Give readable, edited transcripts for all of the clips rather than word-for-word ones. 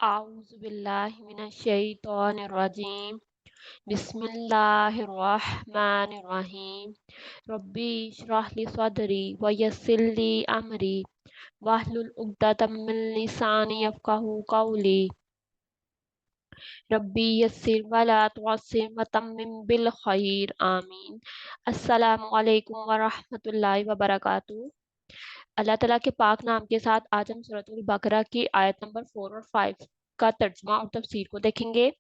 أعوذ بالله من الشيطان الرجيم بسم الله الرحمن الرحيم ربي اشرح لي صدري ويسر لي أمري واحلل عقدة من لساني يفقهوا قولي ربي يسر ولا تعسر وتمم بالخير آمين السلام علیکم ورحمۃ اللہ وبرکاتہ۔ اللہ تعالیٰ کے پاک نام کے ساتھ آج ہم سورۃ البقرہ کی آیت نمبر 4 اور 5 کا ترجمہ اور تفسیر کو دیکھیں گے۔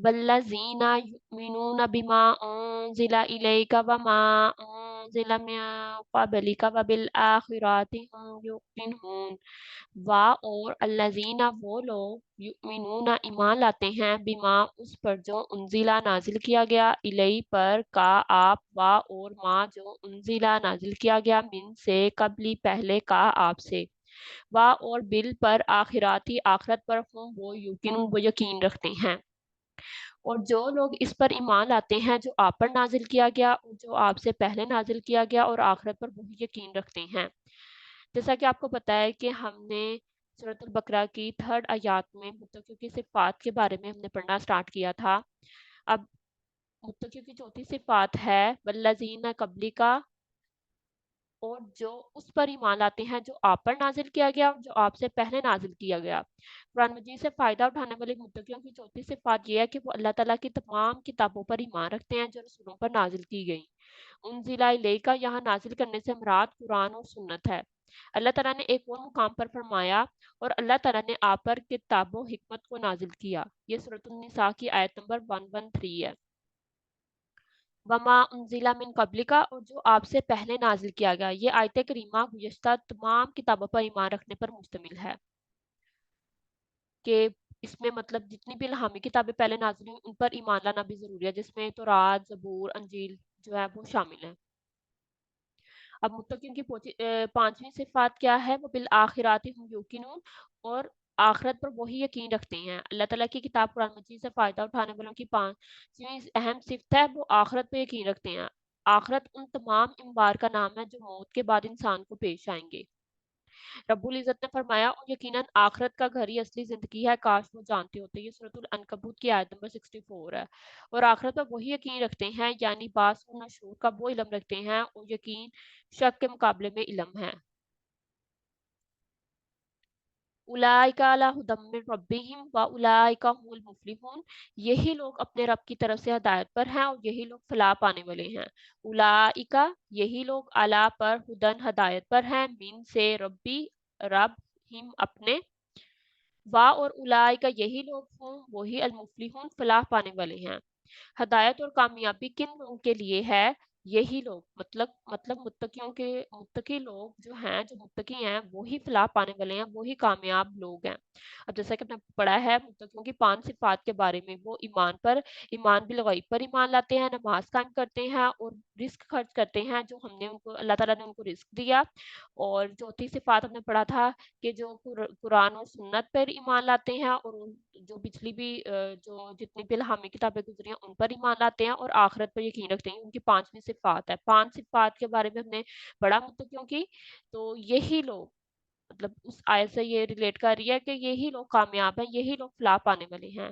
والذین یؤمنون بما انزل الیک وما انزل من قبلک وبالآخرۃ هم یوقنون۔ اور الذین وہ لوگ یؤمنون ایمان لاتے ہیں بما اس پر جو انزلہ نازل کیا گیا الی پر کا آپ اور ما جو انزلہ نازل کیا گیا من سے قبلی پہلے کا آپ سے اور بل پر آخراتی آخرت پر ہوں وہ یقین وہ یقین رکھتے ہیں۔ اور جو لوگ اس پر ایمان لاتے ہیں جو آپ پر نازل کیا گیا اور جو آپ سے پہلے نازل کیا گیا اور آخرت پر وہی یقین رکھتے ہیں۔ جیسا کہ آپ کو پتہ ہے کہ ہم نے سورۃ البقرہ کی 3 آیات میں متقیوں کی صفات کے بارے میں ہم نے پڑھنا سٹارٹ کیا تھا۔ اب متقیوں کی چوتھی صفات ہے والذین قبلی کا، اور جو اس پر ایمان لاتے ہیں جو آپ پر نازل کیا گیا اور جو آپ سے پہلے نازل کیا گیا۔ قرآن مجید سے فائدہ اٹھانے والے متقیوں کی چوتھی صفات یہ ہے کہ وہ اللہ تعالیٰ کی تمام کتابوں پر ایمان رکھتے ہیں جو رسولوں پر نازل کی گئی۔ انزلہ الیکا یہاں نازل کرنے سے مراد قرآن اور سنت ہے۔ اللہ تعالیٰ نے ایک اور مقام پر فرمایا اور اللہ تعالیٰ نے آپ پر کتاب و حکمت کو نازل کیا۔ یہ سورۃ النساء کی آیت نمبر 113 ہے۔ وما انزلہ من قبلکا، اور جو آپ سے پہلے نازل کیا گیا۔ یہ آیت کریمہ گزشتہ تمام کتابوں پر ایمان رکھنے پر مشتمل ہے کہ اس میں مطلب جتنی بھی الہامی کتابیں پہلے نازل ہوئی ان پر ایمان لانا بھی ضروری ہے، جس میں تورات، زبور، انجیل جو ہے وہ شامل ہیں۔ اب متقین کی پانچویں صفات کیا ہے؟ وہ بالآخرات ہم یوقنون، اور آخرت پر وہی یقین رکھتے ہیں۔ اللہ تعالیٰ کی کتاب قرآن مجید سے فائدہ اٹھانے والوں کی پانچویں اہم صفت ہے وہ آخرت پہ یقین رکھتے ہیں۔ آخرت ان تمام اموار کا نام ہے جو موت کے بعد انسان کو پیش آئیں گے۔ رب العزت نے فرمایا اور یقیناً آخرت کا گھر ہی اصلی زندگی ہے، کاش وہ جانتے ہوتے۔ یہ سورۃ العنکبوت کی آیت نمبر 64 ہے۔ اور آخرت پر وہی یقین رکھتے ہیں یعنی بعث و نشور کا وہ علم رکھتے ہیں، اور یقین شک کے مقابلے میں علم ہے۔ اولئک علی ھدی من ربہم واولئک ھم المفلحون، یہی لوگ اپنے رب کی طرف سے ہدایت پر ہیں اور یہی لوگ فلاح پانے والے ہیں۔ اولئک یہی لوگ علی پر ہدن ہدایت پر ہیں، من سے ربی رب، ہم اپنے، اور اولئک یہی لوگ ہوں وہی المفلحون فلاح پانے والے ہیں۔ ہدایت اور کامیابی کن لوگوں کے لیے ہے؟ یہی لوگ مطلب متقی لوگ جو ہیں، جو متقی ہیں وہی فلاح پانے والے ہیں، وہی کامیاب لوگ ہیں۔ اب جیسا کہ ہم نے پڑھا ہے متقیوں کی 5 صفات کے بارے میں، وہ ایمان بالغیب پر ایمان لاتے ہیں، نماز قائم کرتے ہیں اور رزق خرچ کرتے ہیں جو ہم نے ان کو اللہ تعالیٰ نے ان کو رزق دیا۔ اور چوتھی صفات ہم نے پڑھا تھا کہ جو قرآن اور سنت پر ایمان لاتے ہیں اور جو پچھلی بھی جو جتنی بھی الہامی کتابیں گزری ہیں ان پر ایمان لاتے ہیں اور آخرت پر یقین رکھتے ہیں۔ ان کی 5ویں صفات ہے۔ 5 صفات کے بارے میں ہم نے پڑھا متقیوں کی، تو یہی لوگ مطلب اس آیت سے یہ ریلیٹ کر رہی ہے کہ یہی لوگ کامیاب ہیں، یہی لوگ فلاح پانے والے ہیں۔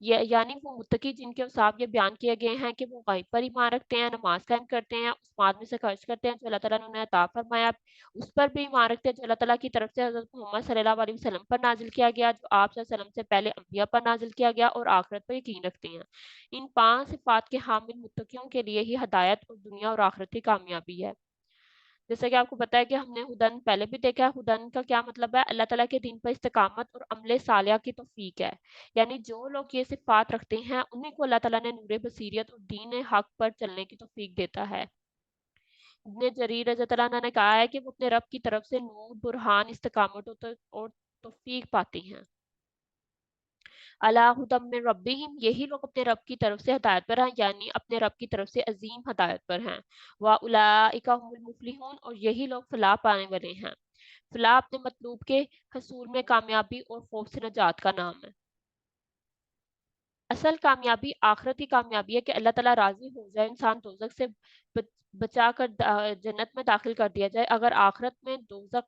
یعنی وہ متقی جن کے اوصاف یہ بیان کیے گئے ہیں کہ وہ غیب پر ایمان رکھتے ہیں، نماز قائم کرتے ہیں، اس مال میں سے خرچ کرتے ہیں جو اللہ تعالیٰ نے انہیں عطا فرمایا، اس پر بھی ایمان رکھتے ہیں جو اللہ تعالیٰ کی طرف سے حضرت محمد صلی اللہ علیہ وسلم پر نازل کیا گیا، جو آپ صلی اللہ علیہ وسلم سے پہلے انبیاء پر نازل کیا گیا، اور آخرت پر یقین رکھتے ہیں۔ ان 5 صفات کے حامل متقیوں کے لیے ہی ہدایت اور دنیا اور آخرت کی کامیابی ہے۔ جیسا کہ آپ کو پتا ہے کہ ہم نے ہدن پہلے بھی دیکھا ہے۔ ہدن کا کیا مطلب ہے؟ اللہ تعالیٰ کے دین پر استقامت اور عمل صالحہ کی توفیق ہے۔ یعنی جو لوگ یہ صفات رکھتے ہیں انہیں کو اللہ تعالیٰ نے نور بصیرت اور دین حق پر چلنے کی توفیق دیتا ہے۔ ابن جریر رضی اللہ عنہ نے کہا ہے کہ وہ اپنے رب کی طرف سے نور، برہان، استقامت اور توفیق پاتے ہیں۔ اللہ ھدی من ربہم، یہی لوگ اپنے رب کی طرف سے ہدایت پر ہیں یعنی اپنے رب کی طرف سے عظیم ہدایت پر ہیں۔ واولئک ھم المفلحون، اور یہی لوگ فلاح پانے والے ہیں۔ فلاح اپنے مطلوب کے حصول میں کامیابی اور خوف سے نجات کا نام ہے۔ اصل کامیابی آخرتی کامیابی ہے کہ اللہ تعالیٰ راضی ہو جائے، انسان دوزخ سے بچا کر جنت میں داخل کر دیا جائے۔ اگر آخرت میں دوزخ